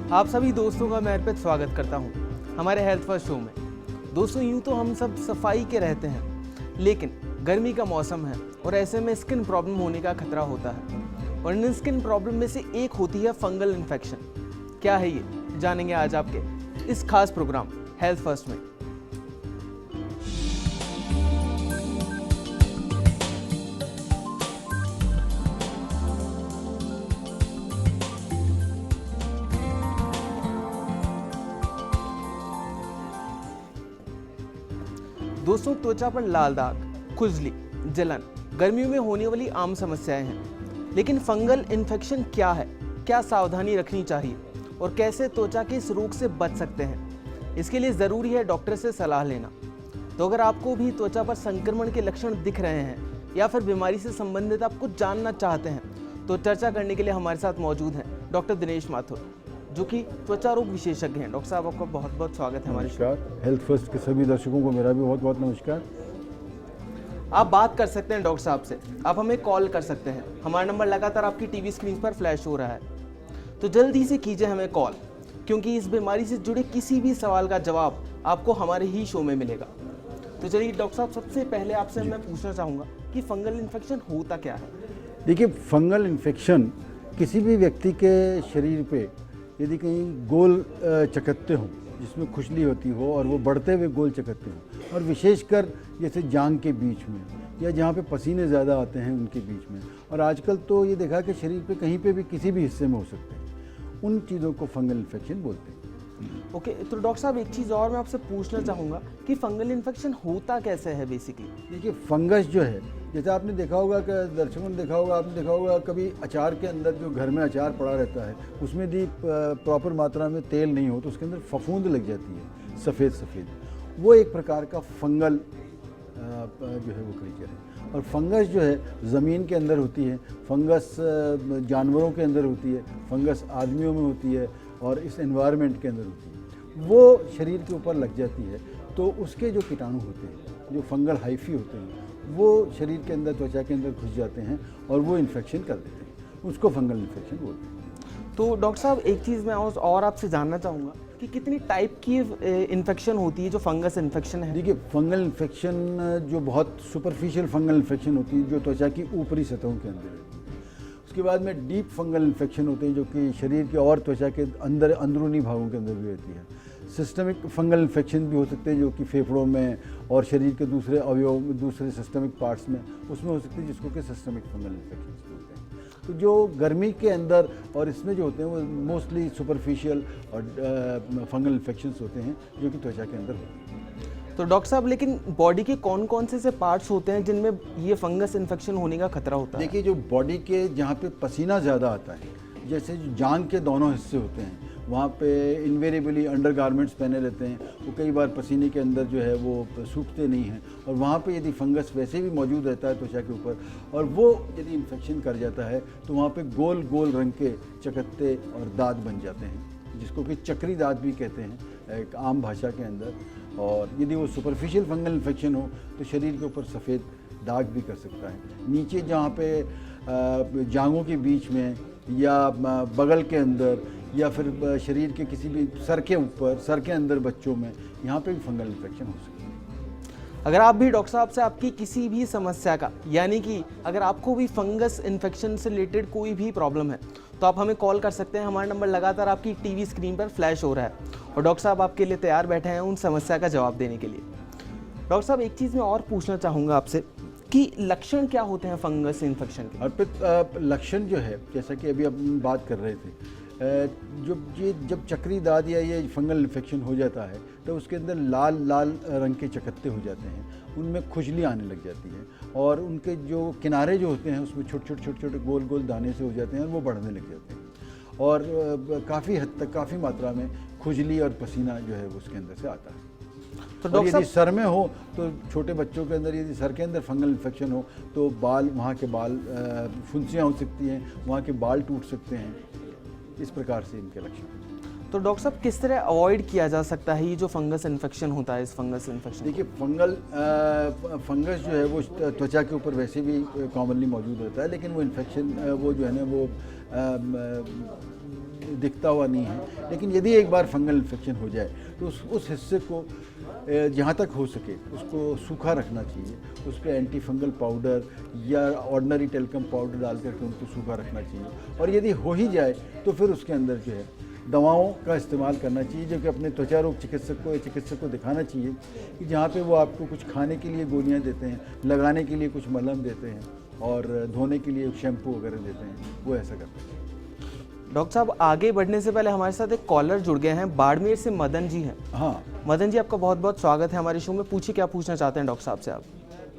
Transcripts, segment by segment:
आप सभी दोस्तों का मैं अर्पित स्वागत करता हूं हमारे हेल्थ फर्स्ट शो में। दोस्तों, यूं तो हम सब सफाई के रहते हैं, लेकिन गर्मी का मौसम है और ऐसे में स्किन प्रॉब्लम होने का खतरा होता है और इन स्किन प्रॉब्लम में से एक होती है फंगल इन्फेक्शन। क्या है ये, जानेंगे आज आपके इस खास प्रोग्राम हेल्थ फर्स्ट में। दोस्तों, त्वचा पर लाल दाग, खुजली, जलन गर्मियों में होने वाली आम समस्याएं हैं, लेकिन फंगल इन्फेक्शन क्या है, क्या सावधानी रखनी चाहिए और कैसे त्वचा के इस रोग से बच सकते हैं, इसके लिए ज़रूरी है डॉक्टर से सलाह लेना। तो अगर आपको भी त्वचा पर संक्रमण के लक्षण दिख रहे हैं या फिर बीमारी से संबंधित आप कुछ जानना चाहते हैं, तो चर्चा करने के लिए हमारे साथ मौजूद हैं डॉक्टर दिनेश माथुर, जो कि त्वचा रोग विशेषज्ञ हैं। डॉक्टर साहब, आपका बहुत बहुत स्वागत है हमारे शो। नमस्कार। हेल्थ फर्स्ट के सभी दर्शकों को मेरा भी बहुत बहुत नमस्कार। आप बात कर सकते हैं डॉक्टर साहब से, आप हमें कॉल कर सकते हैं। हमारा नंबर लगातार आपकी टीवी स्क्रीन पर फ्लैश हो रहा है, तो जल्दी से कीजिए हमें कॉल, क्योंकि इस बीमारी से जुड़े किसी भी सवाल का जवाब आपको हमारे ही शो में मिलेगा। तो चलिए डॉक्टर साहब, सबसे पहले आपसे मैं पूछना चाहूँगा कि फंगल इन्फेक्शन होता क्या है? देखिए, फंगल इन्फेक्शन किसी भी व्यक्ति के शरीर पे यदि कहीं गोल चकत्ते हों जिसमें खुजली होती हो और वो बढ़ते हुए गोल चकत्ते हों, और विशेषकर जैसे जांघ के बीच में या जहाँ पे पसीने ज़्यादा आते हैं उनके बीच में, और आजकल तो ये देखा कि शरीर पे कहीं पे भी किसी भी हिस्से में हो सकते हैं, उन चीज़ों को फंगल इन्फेक्शन बोलते हैं। ओके, तो डॉक्टर साहब एक चीज़ और मैं आपसे पूछना चाहूँगा कि फंगल इन्फेक्शन होता कैसे है बेसिकली? देखिए, फंगस जो है, जैसे आपने देखा होगा कि दर्शकों ने देखा होगा, आपने देखा होगा कभी अचार के अंदर जो घर में अचार पड़ा रहता है उसमें यदि प्रॉपर मात्रा में तेल नहीं हो तो उसके अंदर फफूंद लग जाती है सफ़ेद सफ़ेद, वो एक प्रकार का फंगल जो है वो क्रीचर है। और फंगस जो है ज़मीन के अंदर होती है, फंगस जानवरों के अंदर होती है, फंगस आदमियों में होती है और इस एनवायरनमेंट के अंदर होती है। वो शरीर के ऊपर लग जाती है तो उसके जो कीटाणु होते हैं, जो फंगल हाइफी होते हैं, वो शरीर के अंदर, त्वचा के अंदर घुस जाते हैं और वो इन्फेक्शन कर देते हैं, उसको फंगल इन्फेक्शन बोलते हैं। तो डॉक्टर साहब एक चीज़ मैं और आपसे जानना चाहूँगा कि कितनी टाइप की इन्फेक्शन होती है जो फंगस इन्फेक्शन है? देखिए, फंगल इन्फेक्शन जो बहुत सुपरफिशियल फंगल इन्फेक्शन होती है जो त्वचा की ऊपरी सतहों के अंदर है। उसके बाद में डीप फंगल इन्फेक्शन होते हैं जो कि शरीर के और त्वचा के अंदर अंदरूनी भागों के अंदर भी रहती है। सिस्टमिक फंगल इन्फेक्शन भी हो सकते हैं जो कि फेफड़ों में और शरीर के दूसरे अवयव, दूसरे सिस्टमिक पार्ट्स में, उसमें हो सकते हैं, जिसको कि सिस्टमिक फंगल इन्फेक्शन बोलते हैं। तो जो गर्मी के अंदर और इसमें जो होते हैं वो मोस्टली सुपरफिशियल और फंगल इन्फेक्शंस होते हैं जो कि त्वचा के अंदर होते हैं। तो डॉक्टर साहब, लेकिन बॉडी के कौन कौन से पार्ट्स होते हैं जिनमें ये फंगस इन्फेक्शन होने का खतरा होता है? देखिए, जो बॉडी के जहाँ पे पसीना ज़्यादा आता है, जैसे जो जांघ के दोनों हिस्से होते हैं, वहाँ पे इन्वेरिएबली अंडरगारमेंट्स पहने रहते हैं, वो कई बार पसीने के अंदर जो है वो सूखते नहीं हैं, और वहाँ पे यदि फंगस वैसे भी मौजूद रहता है त्वचा के ऊपर और वो यदि इन्फेक्शन कर जाता है तो वहाँ पे गोल गोल रंग के चकत्ते और दाग बन जाते हैं, जिसको कि चक्री दाग भी कहते हैं एक आम भाषा के अंदर। और यदि वो सुपरफिशियल फंगल इन्फेक्शन हो तो शरीर के ऊपर सफ़ेद दाग भी कर सकता है, नीचे जहाँ पे जांघों के बीच में या बगल के अंदर या फिर शरीर के किसी भी सर के ऊपर, सर के अंदर बच्चों में, यहाँ पे भी फंगल इन्फेक्शन हो सकती है। अगर आप भी डॉक्टर साहब से आपकी किसी भी समस्या का, यानी कि अगर आपको भी फंगस इन्फेक्शन से रिलेटेड कोई भी प्रॉब्लम है, तो आप हमें कॉल कर सकते हैं। हमारा नंबर लगातार आपकी टीवी स्क्रीन पर फ्लैश हो रहा है और डॉक्टर साहब आपके लिए तैयार बैठे हैं उन समस्या का जवाब देने के लिए। डॉक्टर साहब एक चीज़ मैं और पूछना चाहूँगा आपसे कि लक्षण क्या होते हैं फंगस इन्फेक्शन के? अर्पित, लक्षण जो है, जैसा कि अभी हम बात कर रहे थे, जब चक्री दाद या ये फंगल इन्फेक्शन हो जाता है तो उसके अंदर लाल लाल रंग के चकत्ते हो जाते हैं, उनमें खुजली आने लग जाती है और उनके जो किनारे जो होते हैं उसमें छोटे छोटे गोल गोल दाने से हो जाते हैं और वो बढ़ने लग जाते हैं, और काफ़ी हद तक, काफ़ी मात्रा में खुजली और पसीना जो है उसके अंदर से आता है। तो और यदि सर में हो तो छोटे बच्चों के अंदर यदि सर के अंदर फंगल इन्फेक्शन हो तो बाल, वहाँ के बाल, फुंसियाँ हो सकती हैं, वहाँ के बाल टूट सकते हैं, इस प्रकार से इनके लक्षण। तो डॉक्टर साहब किस तरह अवॉइड किया जा सकता है ये जो फंगस इन्फेक्शन होता है, इस फंगस इन्फेक्शन? देखिए, फंगस जो है वो त्वचा के ऊपर वैसे भी कॉमनली मौजूद रहता है, लेकिन वो इन्फेक्शन वो जो है ना वो दिखता हुआ नहीं है, लेकिन यदि एक बार फंगल इन्फेक्शन हो जाए तो उस हिस्से को जहाँ तक हो सके उसको सूखा रखना चाहिए। उस पर एंटी फंगल पाउडर या ऑर्डिनरी टेल्कम पाउडर डाल करके उनको सूखा रखना चाहिए। और यदि हो ही जाए तो फिर उसके अंदर जो है दवाओं का इस्तेमाल करना चाहिए, जो कि अपने त्वचा रोग चिकित्सक को या चिकित्सक को दिखाना चाहिए कि जहाँ पे वो आपको कुछ खाने के लिए गोलियाँ देते हैं, लगाने के लिए कुछ मलहम देते हैं और धोने के लिए शैम्पू वगैरह देते हैं, वो ऐसा करते हैं। डॉक्टर साहब, आगे बढ़ने से पहले हमारे साथ एक कॉलर जुड़ गए हैं, बाड़मेर से मदन जी हैं। हाँ मदन जी, आपका बहुत बहुत स्वागत है हमारे शो में। पूछिए क्या पूछना चाहते हैं डॉक्टर साहब से आप।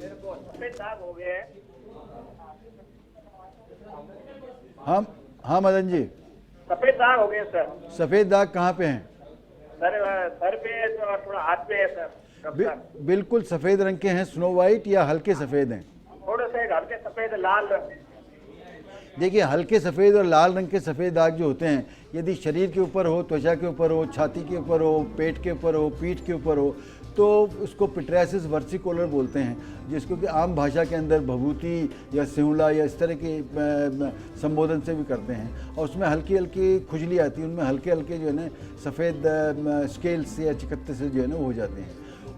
मेरे को सफेद दाग हो गए हैं। हाँ मदन जी, सफेद दाग हो गए सर। सफ़ेद दाग कहाँ पे हैं? सर पे तो थोड़ा हाथ पे है सर। डॉक्टर बिल्कुल सफ़ेद रंग के हैं, स्नो वाइट या हल्के सफ़ेद हैं? थोड़े से हल्के सफेद लाल। देखिए, हल्के सफ़ेद और लाल रंग के सफ़ेद दाग जो होते हैं, यदि शरीर के ऊपर हो, त्वचा के ऊपर हो, छाती के ऊपर हो, पेट के ऊपर हो, पीठ के ऊपर हो, तो उसको पिट्राइसिस वर्सिकोलर बोलते हैं, जिसको कि आम भाषा के अंदर भभूति या सिहुला या इस तरह के संबोधन से भी करते हैं। और उसमें हल्की हल्की खुजली आती है, उनमें हल्के हल्के जो है ना सफ़ेद स्केल्स या चिकत्ते से जो है ना वो हो जाते हैं।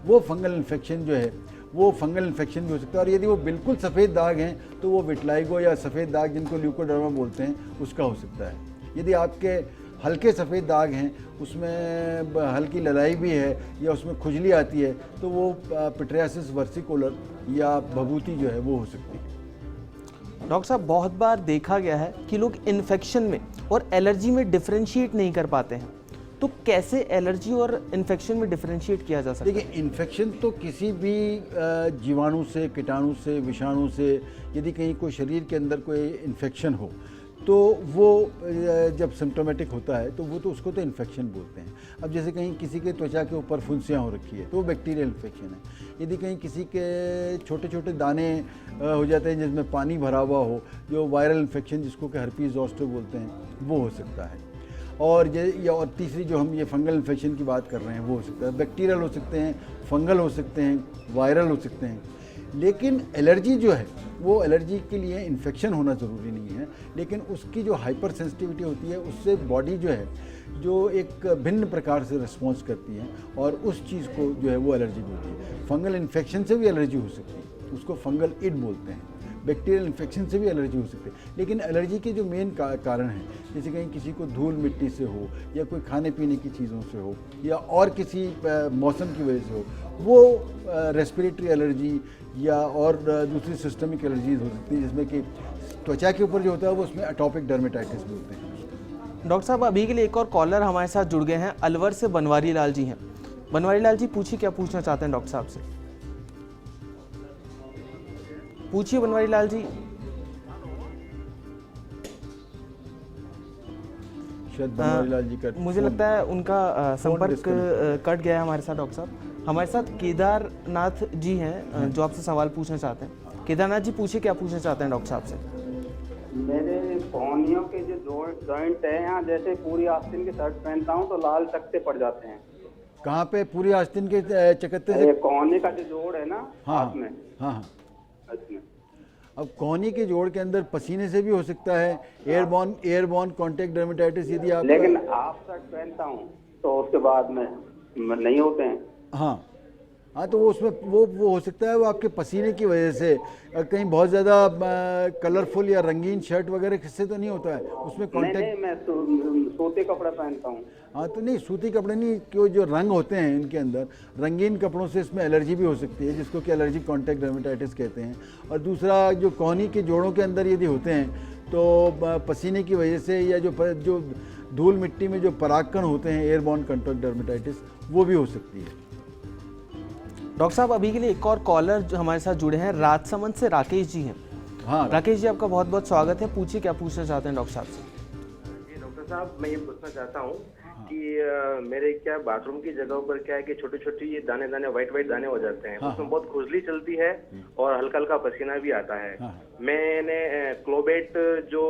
वो फंगल इन्फेक्शन जो है वो फंगल इन्फेक्शन भी हो सकता है। और यदि वो बिल्कुल सफ़ेद दाग हैं तो वो विटलाइगो या सफ़ेद दाग जिनको ल्यूकोडर्मा बोलते हैं उसका हो सकता है। यदि आपके हल्के सफ़ेद दाग हैं, उसमें हल्की ललाई भी है या उसमें खुजली आती है, तो वो पिट्राइसिस वर्सिकोलर या भभूति जो है वो हो सकती है। डॉक्टर साहब, बहुत बार देखा गया है कि लोग इन्फेक्शन में और एलर्जी में डिफरेंशिएट नहीं कर पाते हैं, तो कैसे एलर्जी और इन्फेक्शन में डिफरेंशिएट किया जा सकता है? देखिए, इन्फेक्शन तो किसी भी जीवाणु से, कीटाणु से, विषाणु से, यदि कहीं कोई शरीर के अंदर कोई इन्फेक्शन हो तो वो जब सिम्टोमेटिक होता है तो वो तो उसको तो इन्फेक्शन बोलते हैं। अब जैसे कहीं किसी के त्वचा के ऊपर फुंसियाँ हो रखी है तो वो बैक्टीरियल इन्फेक्शन है। यदि कहीं किसी के छोटे छोटे दाने हो जाते हैं जिसमें पानी भरा हुआ हो, जो वायरल इन्फेक्शन जिसको कि हर्पीज ज़ोस्टर बोलते हैं, वो हो सकता है। और और तीसरी जो हम ये फंगल इन्फेक्शन की बात कर रहे हैं वो हो सकता है। बैक्टीरियल हो सकते हैं, फंगल हो सकते हैं, वायरल हो सकते हैं। लेकिन एलर्जी जो है वो एलर्जी के लिए इन्फेक्शन होना ज़रूरी नहीं है, लेकिन उसकी जो हाइपर सेंसिटिविटी होती है उससे बॉडी जो है जो एक भिन्न प्रकार से रिस्पॉन्स करती है और उस चीज़ को जो है वो एलर्जी बोलती है। फंगल इन्फेक्शन से भी एलर्जी हो सकती है, उसको फंगल इड बोलते हैं। बैक्टीरियल इन्फेक्शन से भी एलर्जी हो सकती है। लेकिन एलर्जी के जो मेन कारण हैं, जैसे कहीं किसी को धूल मिट्टी से हो या कोई खाने पीने की चीज़ों से हो या और किसी मौसम की वजह से हो, वो रेस्पिरेटरी एलर्जी या और दूसरी सिस्टमिक एलर्जीज हो सकती है, जिसमें कि त्वचा के ऊपर जो होता है वो उसमें एटॉपिक डर्मेटाइटिस बोलते हैं। डॉक्टर साहब, अभी के लिए एक और कॉलर हमारे साथ जुड़ गए हैं, अलवर से बनवारी लाल जी हैं। बनवारी लाल जी, पूछिए क्या पूछना चाहते हैं डॉक्टर साहब से। पूछिए बनवारी लाल जी। शायद बनवारी लाल जी का मुझे लगता है उनका संपर्क कट गया है हमारे साथ। डॉक्टर साहब, हमारे साथ केदारनाथ जी हैं जो आपसे सवाल पूछना चाहते हैं। केदारनाथ जी, पूछिए क्या पूछना चाहते हैं डॉक्टर साहब से। मेरे कोहनियों के जो जॉइंट है यहाँ, जैसे पूरी आस्तीन की शर्ट पहनता हूँ तो लाल चकत्ते पड़ जाते हैं। कहाँ पे? पूरी आस्तीन के चकत्ते से? कोहनी का जो जोड़ है ना हाथ में। हाँ हाँ। इसमें अब कोहनी के जोड़ के अंदर पसीने से भी हो सकता है, एयरबॉर्न कॉन्टैक्ट डर्मेटाइटिस यदि आप। लेकिन हाफ शर्ट पहनता हूँ तो उसके बाद में नहीं होते हैं। हाँ हाँ, तो वो उसमें वो हो सकता है वो आपके पसीने की वजह से, कहीं बहुत ज़्यादा कलरफुल या रंगीन शर्ट वगैरह किससे तो नहीं होता है उसमें कॉन्टैक्ट। नहीं, मैं सूती कपड़ा पहनता हूँ। हाँ, तो नहीं, सूती कपड़े नहीं, क्यों जो रंग होते हैं इनके अंदर, रंगीन कपड़ों से इसमें एलर्जी भी हो सकती है, जिसको कि एलर्जी कॉन्टैक्ट डर्मेटाइटिस कहते हैं। और दूसरा, जो कोहनी के जोड़ों के अंदर यदि होते हैं तो पसीने की वजह से या जो धूल मिट्टी में जो परागकण होते हैं, एयरबॉर्न कॉन्टैक्ट डर्मेटाइटिस, वो भी हो सकती है। डॉक्टर साहब, अभी के लिए एक और कॉलर जो हमारे साथ जुड़े हैं, राजसमंद से राकेश जी हैं। हाँ राकेश जी, आपका बहुत बहुत स्वागत है। पूछिए क्या पूछना चाहते हैं डॉक्टर साहब से। जी डॉक्टर साहब, मैं ये पूछना चाहता हूँ कि मेरे क्या बाथरूम की जगहों पर क्या है कि छोटे छोटे ये दाने व्हाइट दाने हो जाते हैं। उसमें बहुत खुजली चलती है और हल्का हल्का पसीना भी आता है। मैंने क्लोबेट जो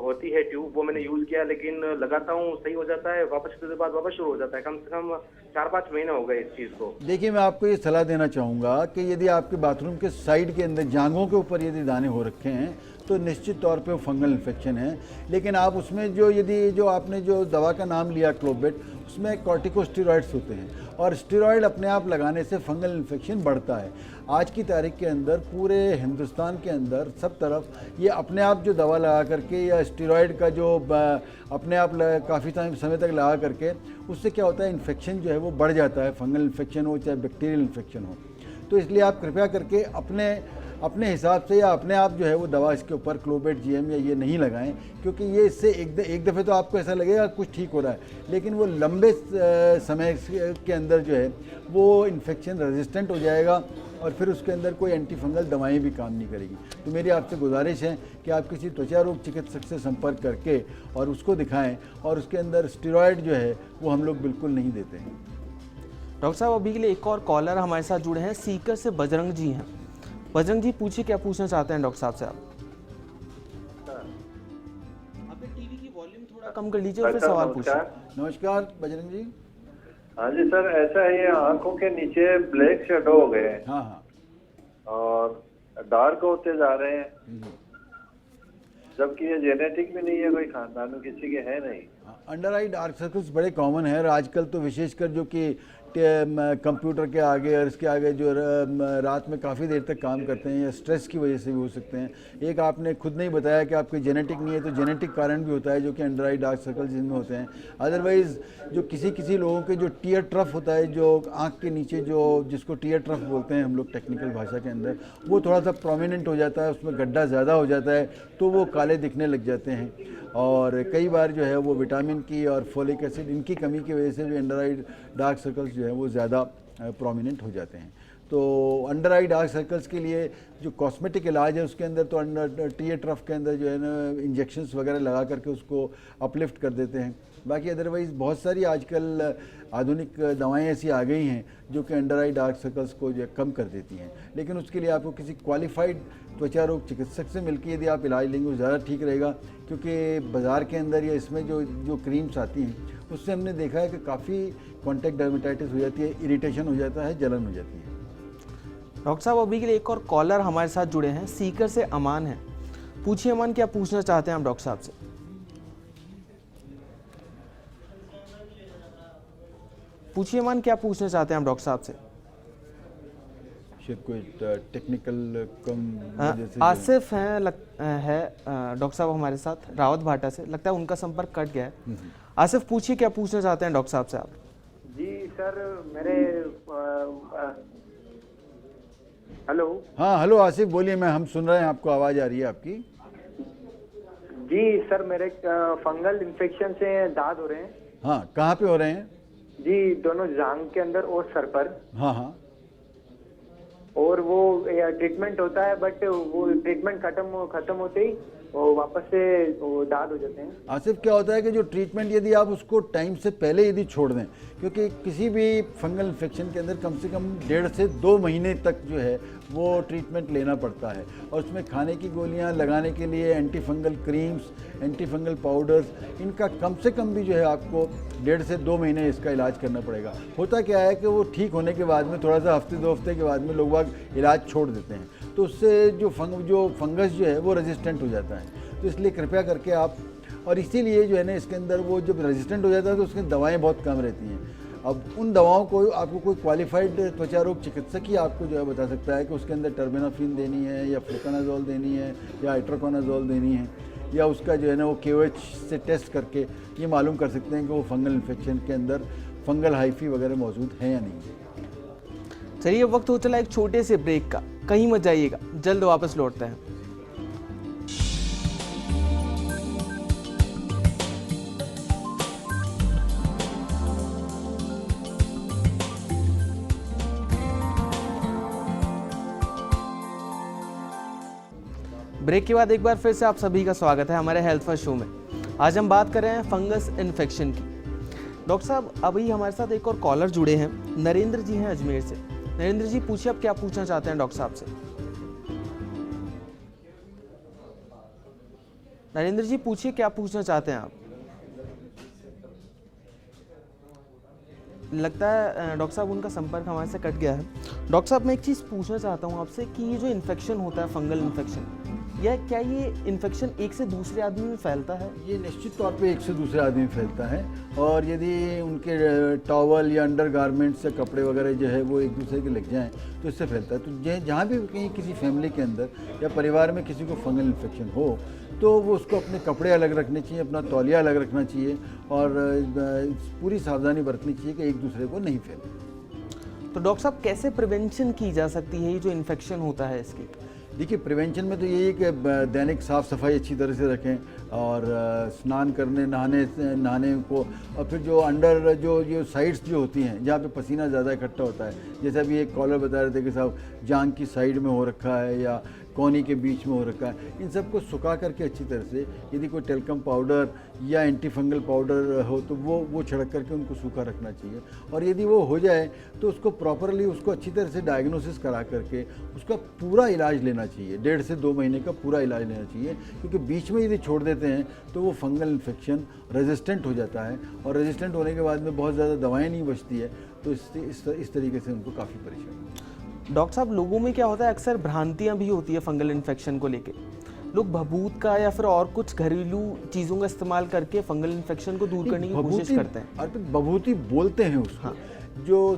होती है ट्यूब, वो मैंने यूज किया, लेकिन लगाता हूँ सही हो जाता है, वापस के बाद वापस शुरू हो जाता है। कम से कम 4-5 महीने हो गए इस चीज को। देखिए, मैं आपको ये सलाह देना चाहूँगा कि यदि आपके बाथरूम के साइड के अंदर जांघों के ऊपर यदि दाने हो रखे हैं तो निश्चित तौर पे वो फंगल इन्फेक्शन है। लेकिन आप उसमें जो यदि जो आपने जो दवा का नाम लिया क्लोबेट, उसमें कॉर्टिकोस्टेरॉइड्स होते हैं और स्टेरॉयड अपने आप लगाने से फंगल इन्फेक्शन बढ़ता है। आज की तारीख के अंदर पूरे हिंदुस्तान के अंदर सब तरफ ये अपने आप जो दवा लगा करके या स्टेरॉयड का जो अपने आप काफ़ी समय तक लगा करके, उससे क्या होता है इन्फेक्शन जो है वो बढ़ जाता है, फंगल इन्फेक्शन हो चाहे बैक्टीरियल इन्फेक्शन हो। तो इसलिए आप कृपया करके अपने हिसाब से या अपने आप जो है वो दवा इसके ऊपर क्लोबेट जीएम या ये नहीं लगाएं, क्योंकि ये इससे एक दफ़े तो आपको ऐसा लगेगा कुछ ठीक हो रहा है, लेकिन वो लंबे समय के अंदर जो है वो इन्फेक्शन रेजिस्टेंट हो जाएगा और फिर उसके अंदर कोई एंटी फंगल दवाएं भी काम नहीं करेगी। तो मेरी आपसे गुजारिश है कि आप किसी त्वचा रोग चिकित्सक से संपर्क करके और उसको दिखाएं, और उसके अंदर स्टेरॉयड जो है वो हम लोग बिल्कुल नहीं देते हैं। डॉक्टर साहब अभी के लिए एक और कॉलर हमारे साथ जुड़े हैं, सीकर से बजरंग जी हैं। बजरंग जी पूछिए, क्या पूछना चाहते हैं डॉक्टर साहब से आप? अपने टीवी की वॉल्यूम थोड़ा कम कर लीजिए और फिर सवाल पूछिए। नमस्कार बजरंग जी। हाँ जी सर, ऐसा है ये आंखों के नीचे ब्लैक शेडो हो गए हैं। हाँ हाँ, और डार्क होते जा रहे हैं, जबकि ये जेनेटिक भी नहीं है, कोई खानदान में किसी के है नहीं। अंडर आई डार्क सर्कल्स बड़े कॉमन है और आजकल तो विशेषकर जो कि कंप्यूटर के आगे और इसके आगे जो रात में काफ़ी देर तक काम करते हैं या स्ट्रेस की वजह से भी हो सकते हैं। एक आपने खुद नहीं बताया कि आपकी जेनेटिक नहीं है, तो जेनेटिक कारण भी होता है जो कि अंडर आई डार्क सर्कल्स जिनमें होते हैं। अदरवाइज़ जो किसी लोगों के जो टीयर ट्रफ होता है, जो आँख के नीचे जो जिसको टीयर ट्रफ बोलते हैं हम लोग टेक्निकल भाषा के अंदर, वो थोड़ा सा प्रोमिनेंट हो जाता है, उसमें गड्ढा ज़्यादा हो जाता है, तो वो काले दिखने लग जाते हैं। और कई बार जो है वो विटामिन की और फोलिक एसिड इनकी कमी की वजह से भी अंडर आई डार्क सर्कल्स जो है वो ज़्यादा प्रोमिनेंट हो जाते हैं। तो अंडर आई डार्क सर्कल्स के लिए जो कॉस्मेटिक इलाज है उसके अंदर तो अंडर टीयर ट्रफ के अंदर जो है ना इंजेक्शंस वगैरह लगा करके उसको अपलिफ्ट कर देते हैं। बाकी अदरवाइज़ बहुत सारी आजकल आधुनिक दवाएं ऐसी आ गई हैं जो कि अंडर आई डार्क सर्कल्स को जो कम कर देती हैं, लेकिन उसके लिए आपको किसी क्वालिफाइड त्वचा रोग चिकित्सक से मिलकर यदि आप इलाज लेंगे वो ज़्यादा ठीक रहेगा। क्योंकि बाज़ार के अंदर या इसमें जो क्रीम्स आती हैं उससे हमने देखा है कि काफ़ी कॉन्टैक्ट डर्मेटाइटिस हो जाती है, इरिटेशन हो जाता है, जलन हो जाती है। डॉक्टर साहब अभी के लिए एक और कॉलर हमारे साथ जुड़े हैं, सीकर से अमान है। पूछिए अमान, क्या पूछना चाहते हैं आप डॉक्टर साहब से? पूछिए अमान, क्या पूछना चाहते हैं आप डॉक्टर साहब से? शायद कोई टेक्निकल कम आसिफ हैं डॉक्टर साहब हमारे साथ रावत भाटा से, लगता है उनका संपर्क कट गया है। आसिफ पूछिए, क्या पूछना चाहते हैं डॉक्टर साहब से आप? जी सर, मेरे हेलो। हाँ हेलो आसिफ, बोलिए, हम सुन रहे हैं, आपको आवाज़ आ रही है आपकी। जी सर, मेरे फंगल इन्फेक्शन से दाद हो रहे हैं। हाँ, कहाँ पे हो रहे हैं? जी, दोनों जांघ के अंदर और सर पर। हाँ हाँ, और वो ट्रीटमेंट होता है, बट वो ट्रीटमेंट खत्म होते ही वो वापस से वो दाद हो जाते हैं। आसिफ क्या होता है कि जो ट्रीटमेंट यदि आप उसको टाइम से पहले यदि छोड़ दें, क्योंकि किसी भी फंगल इन्फेक्शन के अंदर कम से कम 1.5 से 2 महीने तक जो है वो ट्रीटमेंट लेना पड़ता है, और उसमें खाने की गोलियां लगाने के लिए anti fungal creams, anti fungal powders, इनका कम से कम भी जो है आपको 1.5 से 2 महीने इसका इलाज करना पड़ेगा। होता क्या है कि वो ठीक होने के बाद में थोड़ा सा हफ्ते 2 हफ्ते के बाद में लोग बाग इलाज छोड़ देते हैं, तो उससे जो फंगस जो है वो रेजिस्टेंट हो जाता है। तो इसलिए कृपया करके आप, और इसीलिए जो है ना इसके अंदर वो जब रेजिस्टेंट हो जाता है तो उसकी दवाएं बहुत कम रहती हैं। अब उन दवाओं को आपको कोई क्वालिफाइड त्वचा रोग चिकित्सक ही आपको जो है बता सकता है कि उसके अंदर टर्बेनाफिन देनी है या फ्लुकोनाजोल देनी है या आइट्रोकोनाजोल देनी है, या उसका जो है ना वो KOH से टेस्ट करके ये मालूम कर सकते हैं कि वो फंगल इन्फेक्शन के अंदर फंगल हाइफी वगैरह मौजूद है या नहीं। चलिए, वक्त हो चला एक छोटे से ब्रेक का, कहीं मत जाइएगा, जल्द वापस लौटते हैं। ब्रेक के बाद एक बार फिर से आप सभी का स्वागत है हमारे हेल्थ फर्स्ट शो में। आज हम बात कर रहे हैं फंगस इन्फेक्शन की। डॉक्टर साहब अभी हमारे साथ एक और कॉलर जुड़े हैं, नरेंद्र जी हैं अजमेर से। नरेंद्र जी पूछिए, आप क्या पूछना चाहते हैं डॉक्टर साहब से? नरेंद्र जी पूछिए, क्या पूछना चाहते हैं आप? लगता है डॉक्टर साहब उनका संपर्क हमारे से कट गया है। डॉक्टर साहब मैं एक चीज़ पूछना चाहता हूँ आपसे कि ये जो इन्फेक्शन होता है फंगल इन्फेक्शन, या क्या ये इन्फेक्शन एक से दूसरे आदमी में फैलता है? ये निश्चित तौर पे एक से दूसरे आदमी में फैलता है, और यदि उनके टॉवल या अंडर गारमेंट्स या कपड़े वगैरह जो है वो एक दूसरे के लग जाएं तो इससे फैलता है। तो जहाँ भी कहीं किसी फैमिली के अंदर या परिवार में किसी को फंगल इन्फेक्शन हो तो वो उसको अपने कपड़े अलग रखने चाहिए, अपना तौलिया अलग रखना चाहिए, और पूरी सावधानी बरतनी चाहिए कि एक दूसरे को नहीं फैले। तो डॉक्टर साहब कैसे प्रिवेंशन की जा सकती है ये जो इन्फेक्शन होता है इसकी? देखिए, प्रिवेंशन में तो यही है कि दैनिक साफ़ सफाई अच्छी तरह से रखें, और स्नान करने नहाने को, और फिर जो अंडर जो साइड्स जो होती हैं जहाँ पे पसीना ज़्यादा इकट्ठा होता है, जैसे अभी एक कॉलर बता रहे थे कि साहब जांघ की साइड में हो रखा है या कोहनी के बीच में हो रखा है, इन सबको सुखा करके अच्छी तरह से, यदि कोई टेल्कम पाउडर या एंटी फंगल पाउडर हो तो वो छिड़क करके उनको सूखा रखना चाहिए। और यदि वो हो जाए तो उसको प्रॉपरली उसको अच्छी तरह से डायग्नोसिस करा करके उसका पूरा इलाज लेना चाहिए, 1.5 से 2 महीने का पूरा इलाज लेना चाहिए, क्योंकि बीच में यदि छोड़ देते हैं तो वो फंगल इन्फेक्शन रेजिस्टेंट हो जाता है, और रेजिस्टेंट होने के बाद में बहुत ज़्यादा दवाएँ नहीं बचती है, तो इस तरीके से उनको काफ़ी परेशानी होती है। डॉक्टर साहब लोगों में क्या होता है, अक्सर भ्रांतियां भी होती है फंगल इन्फेक्शन को लेके। लोग भभूत का या फिर और कुछ घरेलू चीज़ों का इस्तेमाल करके फंगल इन्फेक्शन को दूर करने की कोशिश करते हैं। और भभूति बोलते हैं उसको, हाँ। जो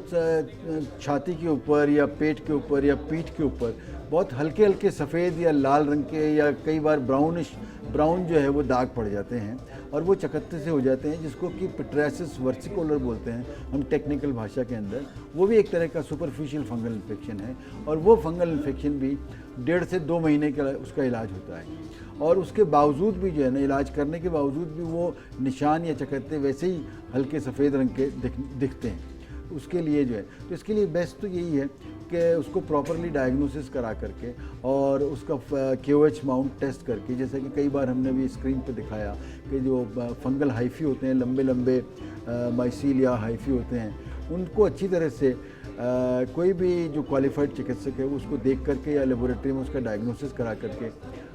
छाती के ऊपर या पेट के ऊपर या पीठ के ऊपर बहुत हल्के हल्के सफ़ेद या लाल रंग के या कई बार ब्राउन जो है वो दाग पड़ जाते हैं, और वो चकत्ते से हो जाते हैं, जिसको कि पिट्राइसिस वर्सिकोलर बोलते हैं हम टेक्निकल भाषा के अंदर। वो भी एक तरह का सुपरफिशियल फंगल इन्फेक्शन है, और वो फंगल इन्फेक्शन भी 1.5 से 2 महीने का उसका इलाज होता है, और उसके बावजूद भी जो है ना, इलाज करने के बावजूद भी वो निशान या चकत्ते वैसे ही हल्के सफ़ेद रंग के दिखते हैं। उसके लिए जो है, तो इसके लिए बेस्ट तो यही है कि उसको प्रॉपरली डायग्नोसिस करा करके और उसका KOH माउंट टेस्ट करके, जैसे कि कई बार हमने भी स्क्रीन पे दिखाया कि जो फंगल हाइफी होते हैं, लंबे लंबे माइसील या हाइफी होते हैं, उनको अच्छी तरह से कोई भी जो क्वालिफाइड चिकित्सक है उसको देख करके या लेबोरेटरी में उसका डायग्नोसिस करा करके,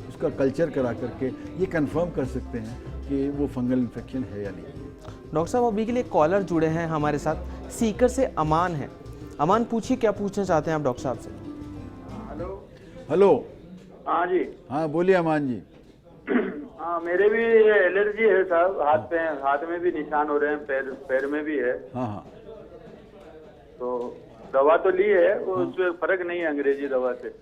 उसका कल्चर करा करके ये कंफर्म कर सकते हैं कि वो फंगल इन्फेक्शन है या नहीं। डॉक्टर साहब अभी के लिए कॉलर जुड़े हैं हमारे साथ, सीकर से अमान है। अमान पूछिए क्या पूछना चाहते हैं आप डॉक्टर साहब से? हेलो। हाँ जी। हाँ बोलिए अमान जी। हाँ, मेरे भी एलर्जी है साहब, हाथ में भी निशान हो रहे हैं, पैर में भी है। हाँ। तो दवा तो ली है, वो उसमें फर्क नहीं है अंग्रेजी दवा से।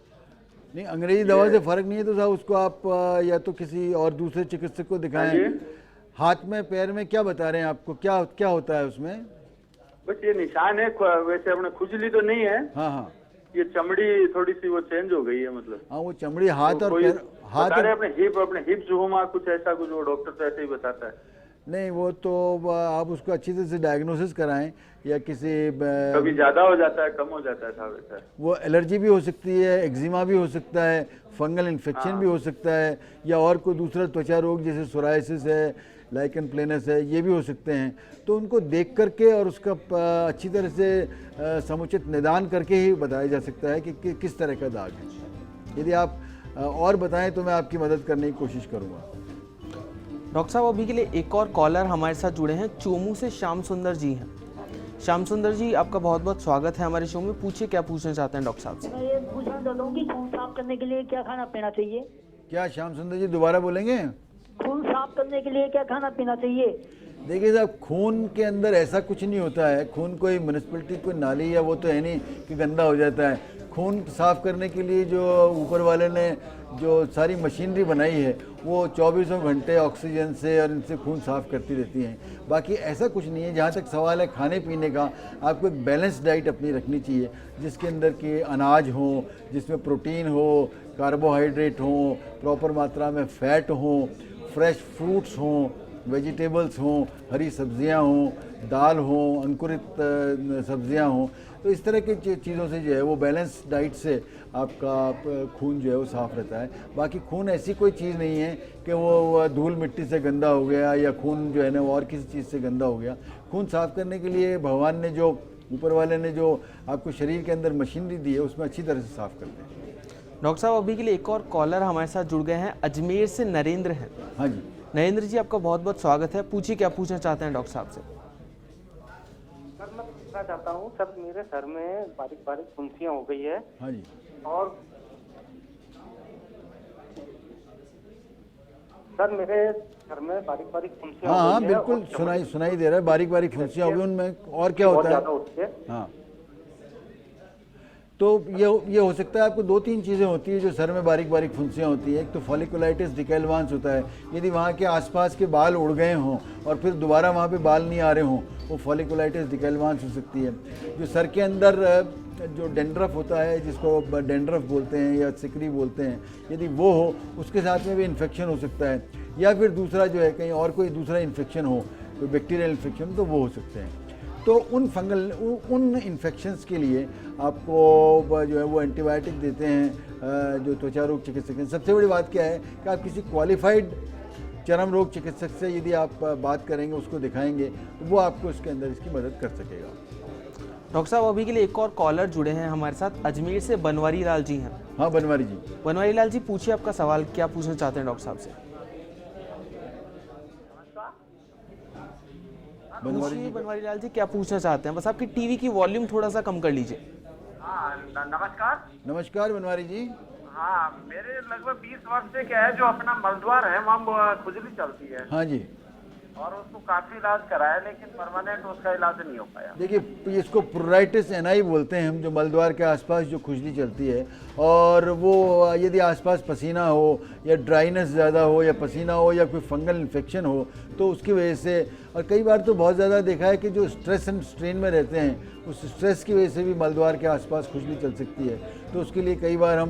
नहीं, अंग्रेजी दवा से फर्क नहीं है तो साहब उसको आप या तो किसी और दूसरे चिकित्सक को दिखाएं। हाथ में पैर में क्या बता रहे हैं आपको, क्या होता है उसमें? बस ये निशान है, वैसे अपने खुजली तो नहीं है। हाँ। ये चमड़ी थोड़ी सी वो चेंज हो गई है, मतलब। हाँ, वो चमड़ी हाथ और पैर, अपने हिप्स हुआ कुछ ऐसा, कुछ वो डॉक्टर तो ऐसे ही बताता है। नहीं, वो तो आप उसको अच्छी तरह से डायग्नोसिस कराएं, या किसी कभी ज्यादा हो जाता है, कम हो जाता है साहब, ऐसा। वो एलर्जी भी हो सकती है, एक्जिमा भी हो सकता है, फंगल इन्फेक्शन भी हो सकता है, या और कोई दूसरा त्वचा रोग जैसे सोराइसिस है, लाइकन प्लेनस है, ये भी हो सकते हैं। तो उनको देख करके और उसका अच्छी तरह से समुचित निदान करके ही बताया जा सकता है कि किस तरह का दाग है। यदि आप और बताएं तो मैं आपकी मदद करने की कोशिश करूँगा। डॉक्टर साहब अभी के लिए एक और कॉलर हमारे साथ जुड़े हैं, चोमू से श्याम सुंदर जी हैं। श्याम सुंदर जी, आपका बहुत बहुत स्वागत है हमारे शो में। पूछिए क्या पूछना चाहते हैं डॉक्टर साहब से? मैं ये पूछना चाहता हूँ कि खून साफ करने के लिए क्या खाना पीना चाहिए? क्या श्याम सुंदर जी दोबारा बोलेंगे? खून साफ करने के लिए क्या खाना पीना चाहिए? देखिए साहब, खून के अंदर ऐसा कुछ नहीं होता है। खून कोई म्यूनिसिपैलिटी, कोई नाली या वो तो है नहीं कि गंदा हो जाता है। खून साफ करने के लिए जो ऊपर वाले ने जो सारी मशीनरी बनाई है वो 24 घंटे ऑक्सीजन से और इनसे खून साफ करती रहती हैं। बाकी ऐसा कुछ नहीं है। जहाँ तक सवाल है खाने पीने का, आपको एक बैलेंस डाइट अपनी रखनी चाहिए, जिसके अंदर के अनाज हो, जिसमें प्रोटीन हो, कार्बोहाइड्रेट हो, प्रॉपर मात्रा में फैट हो, फ्रेश फ्रूट्स हों, वेजिटेबल्स हों, हरी सब्जियां हों, दाल हो, अंकुरित सब्जियां हों। तो इस तरह की चीज़ों से जो है वो बैलेंस डाइट से आपका खून जो है वो साफ़ रहता है। बाकी खून ऐसी कोई चीज़ नहीं है कि वो धूल मिट्टी से गंदा हो गया या खून जो है ना वो और किसी चीज़ से गंदा हो गया। खून साफ़ करने के लिए भगवान ने जो, ऊपर वाले ने जो आपको शरीर के अंदर मशीनरी दी है उसमें अच्छी तरह से साफ़ करते हैं। डॉक्टर साहब अभी के लिए एक और कॉलर हमारे साथ जुड़ गए हैं, अजमेर से नरेंद्र हैं। हाँ जी। नरेंद्र जी, आपका बहुत बहुत स्वागत है। पूछिए क्या पूछना चाहते हैं डॉक्टर साहब से? पूछना चाहता हूँ सर, मेरे सर में बारीक बारीक फुंसियाँ हो गई है। हाँ जी। और सर मेरे सर में बारीक बारीक फुंसियाँ हाँ हो हाँ गई है। बिल्कुल सुनाई दे रहा है, बारीक बारीक फुंसियाँ हो गई उनमें, और क्या बहुत होता ज्यादा है? होती है। हाँ, तो ये हो सकता है आपको 2-3 चीज़ें होती है जो सर में बारीक बारीक फुंसियाँ होती है। एक तो फॉलिकुलाइटिस डिकेल्वांस होता है, यदि वहाँ के आसपास के बाल उड़ गए हों और फिर दोबारा वहाँ पे बाल नहीं आ रहे हों, वो फॉलिकुलाइटिस डिकेल्वांस हो सकती है। जो सर के अंदर जो डेंड्रफ होता है, जिसको डेंड्रफ बोलते हैं या सिकरी बोलते हैं, यदि वो हो, उसके साथ में भी इन्फेक्शन हो सकता है। या फिर दूसरा जो है कहीं और कोई दूसरा इन्फेक्शन हो, कोई बैक्टीरियल इन्फेक्शन, तो वो हो सकते हैं। तो उन इन्फेक्शंस के लिए आपको जो है वो एंटीबायोटिक देते हैं जो त्वचा रोग चिकित्सक हैं। सबसे बड़ी बात क्या है कि आप किसी क्वालिफाइड चर्म रोग चिकित्सक से यदि आप बात करेंगे, उसको दिखाएंगे, तो वो आपको इसके अंदर इसकी मदद कर सकेगा। डॉक्टर साहब, अभी के लिए एक और कॉलर जुड़े हैं हमारे साथ, अजमेर से बनवारी लाल जी हैं। हाँ बनवारी जी। बनवारी लाल जी, पूछिए आपका सवाल, क्या पूछना चाहते हैं डॉक्टर साहब से? पूछिए बनवारी लाल जी, क्या पूछना चाहते हैं? बस आपकी टीवी की वॉल्यूम थोड़ा सा कम कर लीजिए। हाँ नमस्कार। नमस्कार बनवारी जी। हाँ, मेरे लगभग 20 वर्ष से क्या है, जो अपना मलद्वार है वहाँ खुजली चलती है। हाँ जी। और उसको काफी इलाज कराया, लेकिन परमानेंट उसका इलाज नहीं हो पाया। देखिए, इसको प्रोराइटिस एनाई बोलते हैं हम, जो मलद्वार के आसपास जो खुजली चलती है, और वो यदि आसपास पसीना हो या ड्राइनेस ज़्यादा हो या पसीना हो या कोई फंगल इन्फेक्शन हो, तो उसकी वजह से, और कई बार तो बहुत ज़्यादा देखा है कि जो स्ट्रेस एंड स्ट्रेन में रहते हैं, उस स्ट्रेस की वजह से भी मलद्वार के आसपास खुजली चल सकती है। तो उसके लिए कई बार हम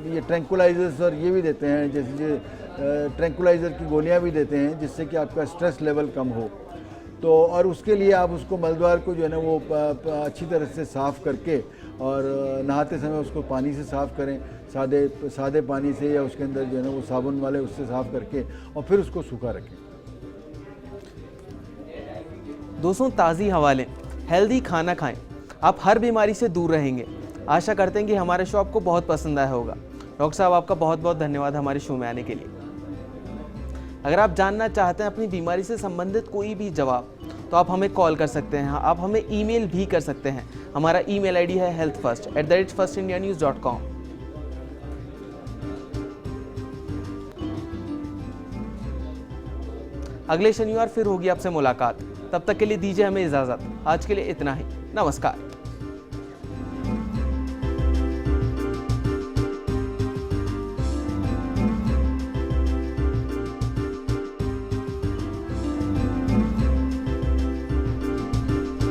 ये ट्रैंकुलाइजर्स और ये भी देते हैं, जैसे ट्रैंकुलाइज़र की गोलियां भी देते हैं, जिससे कि आपका स्ट्रेस लेवल कम हो। तो और उसके लिए आप उसको मलद्वार को जो है ना वो अच्छी तरह से साफ़ करके, और नहाते समय उसको पानी से साफ़ करें, सादे पानी से, या उसके अंदर जो है ना वो साबुन वाले उससे साफ़ करके, और फिर उसको सूखा रखें। दोस्तों, ताज़ी हवा लें, हेल्दी खाना खाएं, आप हर बीमारी से दूर रहेंगे। आशा करते हैं कि हमारे शो आपको बहुत पसंद आया होगा। डॉक्टर साहब, आपका बहुत बहुत धन्यवाद हमारे शो में आने के लिए। अगर आप जानना चाहते हैं अपनी बीमारी से संबंधित कोई भी जवाब, तो आप हमें कॉल कर सकते हैं, आप हमें ईमेल भी कर सकते हैं। हमारा ईमेल आईडी है healthfirst@firstindianews.com। अगले शनिवार फिर होगी आपसे मुलाकात। तब तक के लिए दीजिए हमें इजाज़त। आज के लिए इतना ही। नमस्कार।